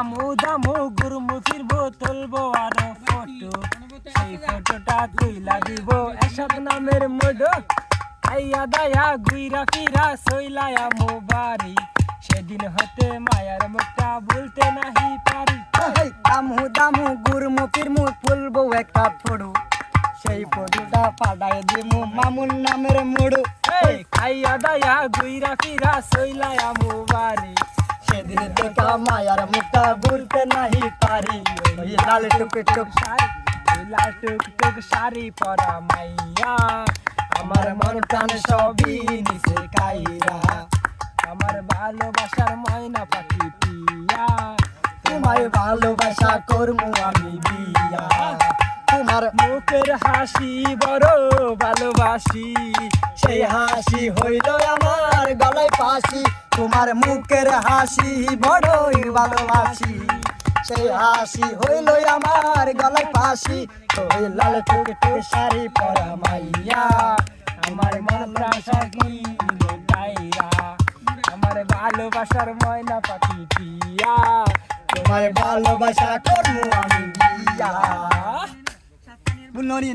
কামু দামু গুরমু ফিরবো তুলবো আরো ফটো সেই ফটোটা তুইলা দিব এরশাদ নামের মোড়ো আইয়া দায়া গুইরা ফিরা সইলায়া মুবারি সেদিন হতে মায়ার মুখটা বলতে নাহি পারি কামু দামু গুরমু ফিরমু তুলবো একটা ফটো সেই ফটোটা পাঠাই দিমু মামুন নামের মোড়ো আইয়া দায়া গুইরা ফিরা সইলায়া মুবারি সেদিন দেখা মায়ার মুখটা বলতে নাহি পারি ওই লাল টুক টুক লাল টুক টুক শাড়ি পরা মাইয়া আমার মন প্রাণ সবই নিছে কাইরা আমার ভালোবাসার ময়না পাখি পিয়া তোমায় ভালোবাসা করমু আমি বিয়া তোমার মুখের হাসি বড় ভালোবাসি সেই হাসি হইল আমার গলায় ফাঁসি তোমার মুখের হাসি বড়ই ভালোবাসি সেই হাসি হইল আমার গলায় ফাঁসি ওই লাল টুক টুক শাড়ি পরা মাইয়া আমার মন প্রাসাকি গাইরা আমার ভালোবাসার ময়না পাখি পিয়া তোমার ভালোবাসা করমু আমি বিয়া বুনরি